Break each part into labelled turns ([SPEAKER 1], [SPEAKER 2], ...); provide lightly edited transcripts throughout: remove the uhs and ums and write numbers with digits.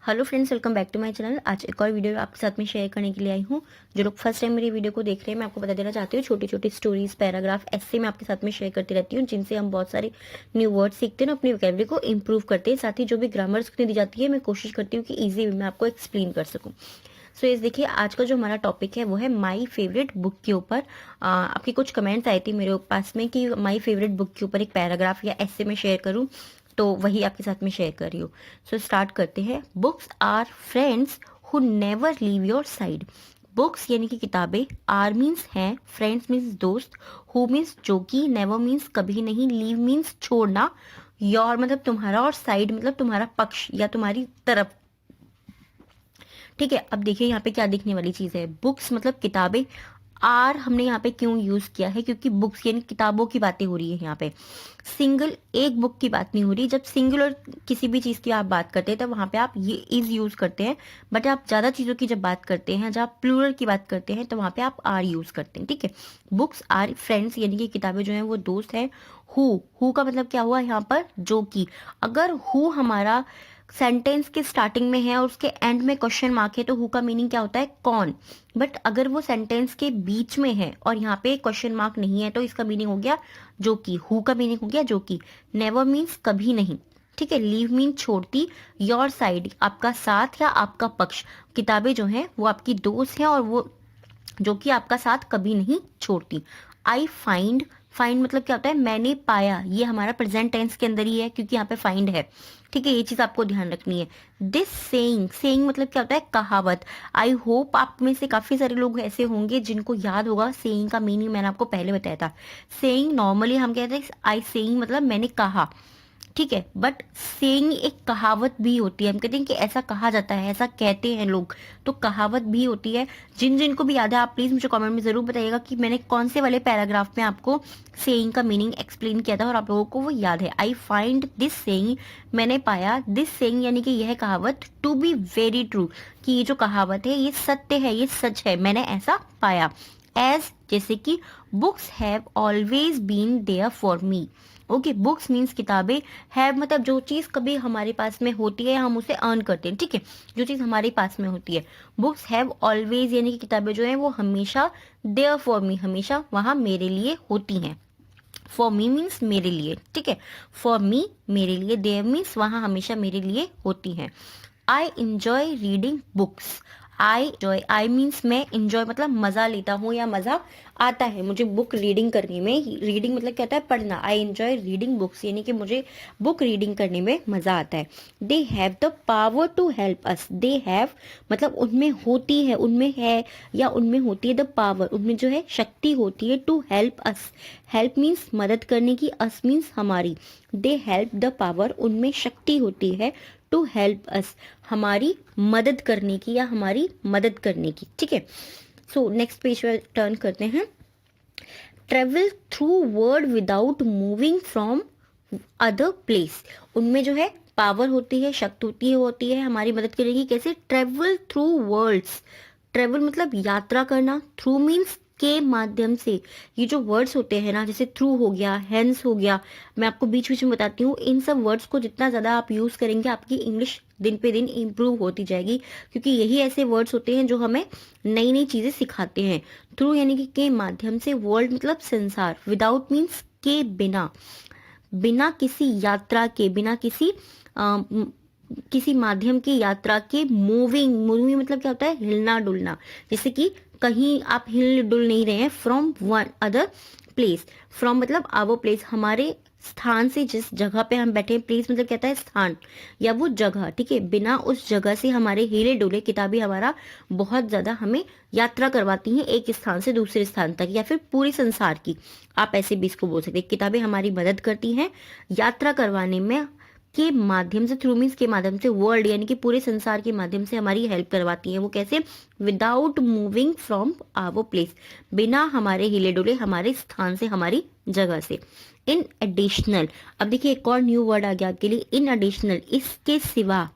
[SPEAKER 1] Hello friends, welcome back to my channel. आज एक और वीडियो आपके साथ में शेयर करने के लिए आई हूँ। जो लोग फर्स्ट टाइम मेरी वीडियो को देख रहे हैं, मैं आपको बता देना चाहती हूँ, छोटी छोटी स्टोरीज, पैराग्राफ ऐसे मैं आपके साथ में शेयर करती रहती हूँ, जिनसे हम बहुत सारे न्यू वर्ड सीखते हैं, अपनी वोकैबुलरी को इंप्रूव करते हैं। साथ ही जो भी ग्रामर्स दी जाती है, मैं कोशिश करती हूँ कि ईजी वे में आपको एक्सप्लेन कर सकूँ। सो ये देखिए, आज का जो हमारा टॉपिक है वो है माई फेवरेट बुक के ऊपर। आपकी कुछ कमेंट्स आई थी मेरे पास में कि माई फेवरेट बुक के ऊपर एक पैराग्राफ या ऐसे में शेयर करूँ, तो वही आपके साथ में शेयर कर रही हूँ। सो स्टार्ट करते हैं। Books are friends who never leave your side. Books यानी कि किताबें, आर मीन्स हैं, फ्रेंड्स मीन्स दोस्त, हु मीन्स जो कि, नेवर मीन्स कभी नहीं, लीव मीन्स छोड़ना, योर मतलब तुम्हारा, और साइड मतलब तुम्हारा पक्ष या तुम्हारी तरफ। ठीक है, अब देखिए यहाँ पे क्या दिखने वाली चीज है। बुक्स मतलब किताबें। आर हमने यहाँ पे क्यों यूज किया है, क्योंकि बुक्स यानी किताबों की बातें हो रही है यहाँ पे। सिंगल एक बुक की बात नहीं हो रही। जब सिंगुलर किसी भी चीज की आप बात करते हैं तब वहां पे आप ये इज यूज करते हैं, बट आप ज्यादा चीजों की जब बात करते हैं, जब आप प्लूरल की बात करते हैं, तो वहां पे आप आर यूज करते हैं। ठीक है, बुक्स आर फ्रेंड्स यानी कि किताबें जो है वो दोस्त है। हु का मतलब क्या हुआ यहाँ पर, जो कि। अगर हु हमारा सेंटेंस के स्टार्टिंग में है और उसके एंड में क्वेश्चन मार्क है, तो हु का मीनिंग क्या होता है, कौन। बट अगर वो सेंटेंस के बीच में है और यहाँ पे क्वेश्चन मार्क नहीं है, तो इसका मीनिंग हो गया जो कि। हु का मीनिंग हो गया जो कि। नेवर मीन्स कभी नहीं। ठीक है, लीव मीन छोड़ती, योर साइड आपका साथ या आपका पक्ष। किताबें जो हैं वो आपकी दोस्त हैं और वो जो कि आपका साथ कभी नहीं छोड़ती। आई फाइंड, फाइंड मतलब क्या होता है, मैंने पाया। ये हमारा प्रेजेंट टेंस के अंदर ही है, क्योंकि यहाँ पे फाइंड है। ठीक है, ये चीज आपको ध्यान रखनी है। दिस सेइंग, सेइंग मतलब क्या होता है, कहावत। आई होप आप में से काफी सारे लोग ऐसे होंगे जिनको याद होगा सेइंग का मीनिंग, मैंने आपको पहले बताया था। सेइंग नॉर्मली हम कहते हैं आई सेइंग मतलब मैंने कहा। ठीक है, बट सेइंग एक कहावत भी होती है। हम कहते हैं कि ऐसा कहा जाता है, ऐसा कहते हैं लोग, तो कहावत भी होती है। जिन जिन को भी याद है, आप प्लीज मुझे कमेंट में जरूर बताइएगा कि मैंने कौन से वाले पैराग्राफ में आपको सेइंग का मीनिंग एक्सप्लेन किया था और आप लोगों को वो याद है। आई फाइंड दिस सेइंग, मैंने पाया, दिस सेइंग यानी कि यह कहावत, टू बी वेरी ट्रू, कि ये जो कहावत है ये सत्य है, ये सच है, मैंने ऐसा पाया। एज जैसे कि, books have always been there for me. Okay, books means किताबें, हैव मतलब जो चीज कभी हमारे पास में होती है, हम उसे अर्न करते हैं। ठीक है, जो चीज हमारे पास में होती है। बुक्स हैव ऑलवेज यानी कि किताबें जो है वो हमेशा, देयर फॉर मी हमेशा वहां मेरे लिए होती हैं। फॉर मी मीन्स मेरे लिए। ठीक है, फॉर मी मेरे लिए, देयर मीन्स वहां हमेशा मेरे लिए होती हैं। I enjoy reading books. I Joy, I means मैं, इंजॉय मतलब मजा लेता हूँ या मजा आता है मुझे बुक रीडिंग करने में। रीडिंग मतलब क्या होता है, पढ़ना। आई एंजॉय रीडिंग बुक्स यानी कि मुझे बुक रीडिंग करने में मजा आता है। They have the power to help us. They have मतलब उनमें होती है, उनमें है या उनमें होती है, द पावर उनमें जो है शक्ति होती है, to help us. Help means मदद करने की, अस मीन्स हमारी। दे हेल्प द पावर उनमें शक्ति होती है, टू हेल्प अस हमारी मदद करने की या हमारी मदद करने की। ठीक है, सो नेक्स्ट पेज पर टर्न करते हैं। Travel through word without moving from other place. उनमें जो है पावर होती है, शक्ति होती है हमारी मदद करने की। कैसे, ट्रेवल थ्रू वर्ड्स। ट्रेवल मतलब यात्रा करना, थ्रू मीन्स के माध्यम से। ये जो वर्ड्स होते हैं ना, जैसे थ्रू हो गया, हेंस हो गया, मैं आपको बीच बीच में बताती हूँ। इन सब वर्ड्स को जितना ज्यादा आप यूज करेंगे, आपकी इंग्लिश दिन पे दिन इम्प्रूव होती जाएगी, क्योंकि यही ऐसे वर्ड्स होते हैं जो हमें नई नई चीजें सिखाते हैं। थ्रू यानी कि के माध्यम से, वर्ल्ड मतलब संसार, विदाउट मीन्स के बिना, बिना किसी यात्रा के, बिना किसी किसी माध्यम की यात्रा के। मूविंग, मूविंग मतलब क्या होता है, हिलना डुलना। जैसे कि कहीं आप हिल डुल नहीं रहे हैं, from one other place. From मतलब आवर प्लेस, हमारे स्थान से, जिस जगह पे हम बैठे हैं। प्लेस मतलब कहता है स्थान या वो जगह। ठीक है, बिना उस जगह से हमारे हिले डुले। किताबें हमारा बहुत ज्यादा हमें यात्रा करवाती हैं, एक स्थान से दूसरे स्थान तक, या फिर पूरे संसार की, आप ऐसे भी इसको बोल सकते हैं। किताबें हमारी मदद करती हैं यात्रा करवाने में, के माध्यम से, थ्रू मीन्स के माध्यम से, वर्ल्ड यानी कि पूरे संसार के माध्यम से हमारी हेल्प करवाती है। वो कैसे, without moving from our place, बिना हमारे हिले डुले, हमारे स्थान से, हमारी जगह से। इन एडिशनल, अब देखिए एक और न्यू वर्ड आ गया आपके लिए, इन एडिशनल, इसके सिवा।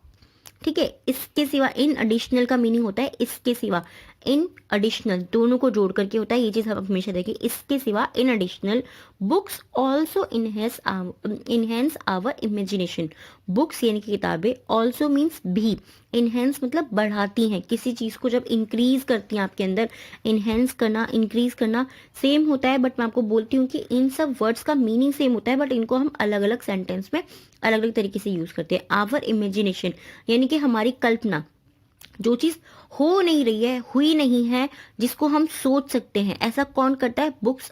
[SPEAKER 1] ठीक है, इसके सिवा, इन एडिशनल का मीनिंग होता है इसके सिवा। इन एडिशनल दोनों को जोड़ करके होता है, ये चीज़ हम हमेशा देखें। इसके सिवा in additional books also enhance our imagination. Books यानी कि किताबें, ऑल्सो मीन्स भी, इनहेंस मतलब बढ़ाती हैं, किसी चीज़ को जब इंक्रीज करती हैं आपके अंदर, इनहेंस करना इंक्रीज करना सेम होता है, बट मैं आपको बोलती हूँ कि इन सब वर्ड्स का मीनिंग सेम होता है, बट इनको हम अलग अलग सेंटेंस में अलग अलग तरीके से यूज करते हैं। आवर इमेजिनेशन यानी कि हमारी कल्पना, जो चीज हो नहीं रही है, हुई नहीं है, जिसको हम सोच सकते हैं, ऐसा कौन करता है? बुक्स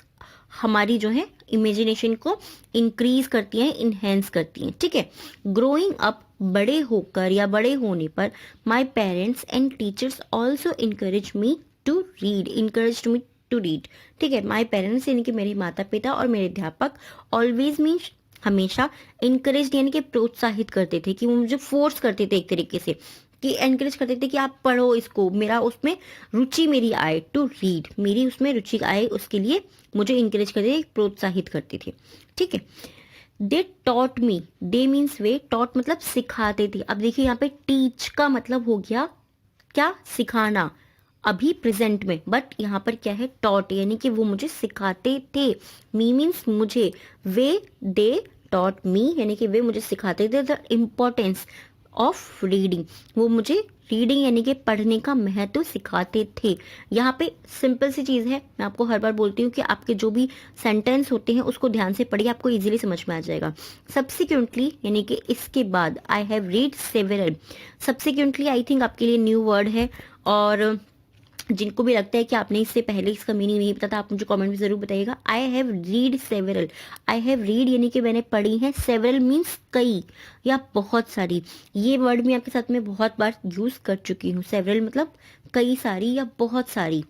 [SPEAKER 1] हमारी जो है इमेजिनेशन को इंक्रीज करती हैं, इनहेंस करती हैं, ठीक है। ग्रोइंग अप, बड़े होकर या बड़े होने पर, my parents and teachers also encourage me to read, encourage me to read, ठीक है। माई पेरेंट्स यानी कि मेरे माता पिता और मेरे अध्यापक, ऑलवेज मीन्स हमेशा, इनकरेज यानी कि प्रोत्साहित करते थे, कि वो मुझे फोर्स करते थे एक तरीके से, कि एनकरेज करते थे कि आप पढ़ो इसको, मेरा उसमें रुचि मेरी आए, टू रीड, मेरी उसमें रुचि आए, उसके लिए मुझे इंकरेज करते थे, प्रोत्साहित करते थे, ठीक है। They taught me, they means way, taught मतलब सिखाते थे। अब देखिए यहाँ पे टीच का मतलब हो गया क्या? सिखाना, अभी प्रेजेंट में, बट यहाँ पर क्या है? टॉट, यानी कि वो मुझे सिखाते थे। मी मीन्स मुझे, वे दे टॉट मी यानी कि वे मुझे सिखाते थे द इम्पोर्टेंस ऑफ रीडिंग, वो मुझे रीडिंग यानी कि पढ़ने का महत्व सिखाते थे। यहाँ पे सिंपल सी चीज़ है, मैं आपको हर बार बोलती हूँ कि आपके जो भी सेंटेंस होते हैं उसको ध्यान से पढ़िए, आपको इजीली समझ में आ जाएगा। सब्सिक्वेंटली यानी कि इसके बाद, I have read several, subsequently I think आपके लिए न्यू वर्ड है, और जिनको भी लगता है कि आपने इससे पहले इसका मीनिंग नहीं पता था, आप मुझे कमेंट में जरूर बताइएगा। I have read several, I have read यानी कि मैंने पढ़ी है, सेवरल मीन्स कई या बहुत सारी, ये वर्ड मैं आपके साथ में बहुत बार यूज कर चुकी हूँ। सेवरल मतलब कई सारी या बहुत सारी,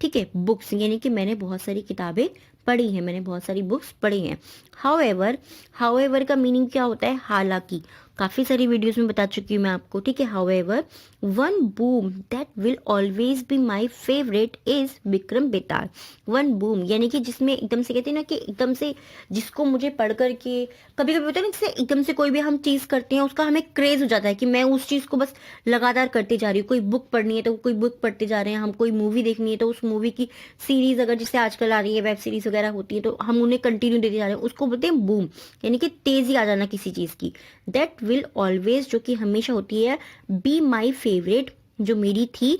[SPEAKER 1] ठीक है। बुक्स यानी कि मैंने बहुत सारी किताबें पढ़ी हैं, मैंने बहुत सारी बुक्स पढ़ी हैं। हाउएवर, हाउएवर का मीनिंग क्या होता है? हालांकि, काफी सारी वीडियोस में बता चुकी हूँ मैं आपको, ठीक है। However, one book that will always be my favourite is Vikram Betal. One book यानी कि जिसमें एकदम से कहते हैं ना कि एकदम से, जिसको मुझे पढ़ करके कभी कभी होता है ना, जैसे एकदम से कोई भी हम चीज करते हैं उसका हमें क्रेज हो जाता है कि मैं उस चीज को बस लगातार करती जा रही हूँ। कोई बुक पढ़नी है तो कोई बुक पढ़ते जा रहे हैं हम, कोई मूवी देखनी है तो उस मूवी की सीरीज, अगर जैसे आजकल आ रही है वेब सीरीज वगैरह होती है, तो हम उन्हें कंटिन्यू देते जा रहे हैं, उसको बोलते हैं बूम, यानी कि तेजी आ जाना किसी चीज की। दैट विल ऑलवेज, जो कि हमेशा होती है, बी माई फेवरेट, जो मेरी थी,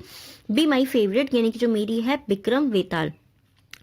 [SPEAKER 1] बी माई फेवरेट यानी कि जो मेरी है, विक्रम वेताल,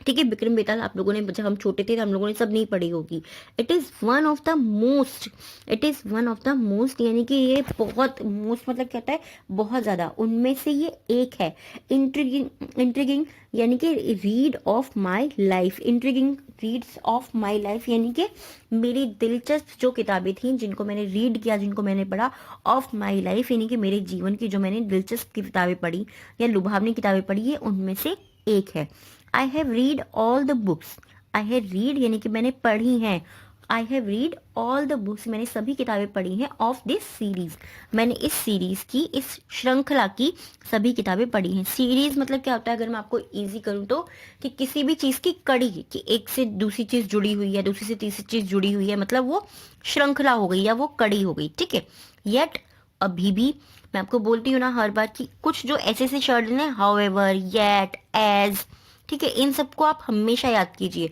[SPEAKER 1] ठीक है। विक्रम बेताल आप लोगों ने जब हम छोटे थे तो हम लोगों ने सब नहीं पढ़ी होगी। It is one of the most, it is one of the most यानी कि ये बहुत, मोस्ट मतलब क्या होता है? बहुत ज्यादा, उनमें से ये एक है। इंट्रिगिंग, इंट्रिगिंग यानी कि read of my life, intriguing reads of my life यानी कि मेरी दिलचस्प जो किताबें थी, जिनको मैंने रीड किया, जिनको मैंने पढ़ा, ऑफ माई लाइफ यानी कि मेरे जीवन की जो मैंने दिलचस्प की किताबें पढ़ी या लुभावनी किताबें पढ़ी है, उनमें से एक है। I have read all the books, I have read यानी कि मैंने पढ़ी हैं, I have read all the books मैंने सभी किताबें पढ़ी हैं, ऑफ दिस सीरीज मैंने इस सीरीज की, इस श्रृंखला की सभी किताबें पढ़ी हैं। सीरीज मतलब क्या होता है, अगर मैं आपको इजी करूँ तो, कि किसी भी चीज की कड़ी, कि एक से दूसरी चीज जुड़ी हुई है, दूसरी से तीसरी चीज जुड़ी हुई है, मतलब वो श्रृंखला हो गई या वो कड़ी हो गई, ठीक है। येट, अभी भी, मैं आपको बोलती हूँ ना हर बार कि कुछ जो ऐसे ऐसे शब्द हैं, हाउएवर, येट, एज, ठीक है, इन सबको आप हमेशा याद कीजिए,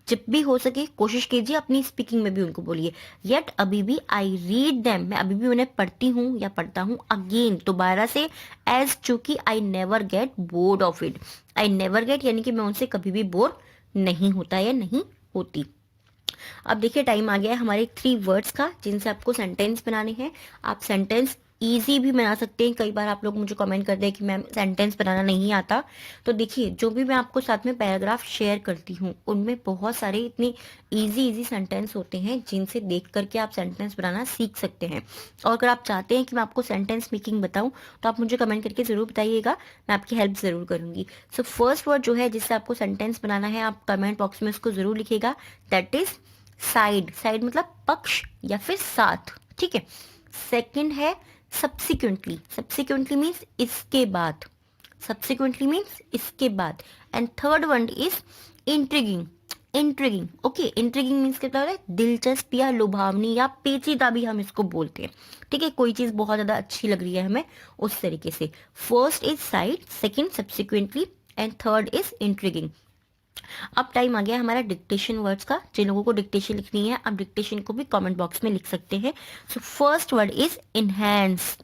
[SPEAKER 1] जब भी हो सके कोशिश कीजिए अपनी स्पीकिंग में भी उनको बोलिए। येट, अभी भी, आई रीड देम, मैं अभी भी उन्हें पढ़ती हूँ या पढ़ता हूँ, अगेन, दोबारा से, एज, चूंकि, I never get bored of it, I never get यानी कि मैं उनसे कभी भी बोर नहीं होता या नहीं होती। अब देखिए टाइम आ गया है हमारे 3 वर्ड्स का, जिनसे आपको सेंटेंस बनाने हैं। आप सेंटेंस इजी भी बना सकते हैं, कई बार आप लोग मुझे कमेंट करते हैं कि मैम सेंटेंस बनाना नहीं आता, तो देखिए जो भी मैं आपको साथ में पैराग्राफ शेयर करती हूँ, उनमें बहुत सारे इतने इजी इजी सेंटेंस होते हैं जिनसे देख करके आप सेंटेंस बनाना सीख सकते हैं। और अगर आप चाहते हैं कि मैं आपको सेंटेंस मेकिंग बताऊं, तो आप मुझे कमेंट करके जरूर बताइएगा, मैं आपकी हेल्प जरूर करूंगी। सो फर्स्ट वर्ड जो है जिससे आपको सेंटेंस बनाना है, आप कमेंट बॉक्स में उसको जरूर लिखिएगा, दैट इज साइड। साइड मतलब पक्ष या फिर साथ, ठीक है। सेकंड है सब्सिक्वेंटली, सब्सिक्वेंटली मीन्स इसके बाद, सब्सिक्वेंटली मीन्स इसके बाद। And third one is intriguing, intriguing. Okay, intriguing means क्या होता है? दिलचस्प या लुभावनी या पेचीदा भी हम इसको बोलते हैं। ठीक है, कोई चीज बहुत ज्यादा अच्छी लग रही है हमें, उस तरीके से। First is site, second subsequently, and third is intriguing. अब टाइम आ गया हमारा डिक्टेशन वर्ड्स का। जिन लोगों को डिक्टेशन लिखनी है, आप डिक्टेशन को भी कमेंट बॉक्स में लिख सकते हैं। So first word is enhance.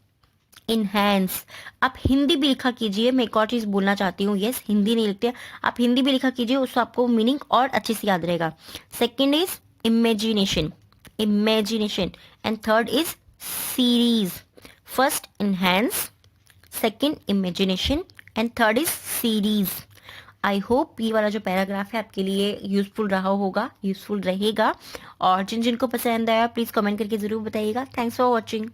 [SPEAKER 1] Enhance. आप हिंदी भी लिखा कीजिए, मैं एक और चीज बोलना चाहती हूँ, यस हिंदी नहीं लिखते, आप हिंदी भी लिखा कीजिए, उससे आपको मीनिंग और अच्छे से याद रहेगा। Second is imagination, imagination, and third is series. First enhance, second imagination, and third is series. I hope ये वाला जो पैराग्राफ है आपके लिए यूजफुल रहा होगा, यूजफुल रहेगा। और जिन जिनको पसंद आया प्लीज कमेंट करके जरूर बताइएगा। Thanks for watching.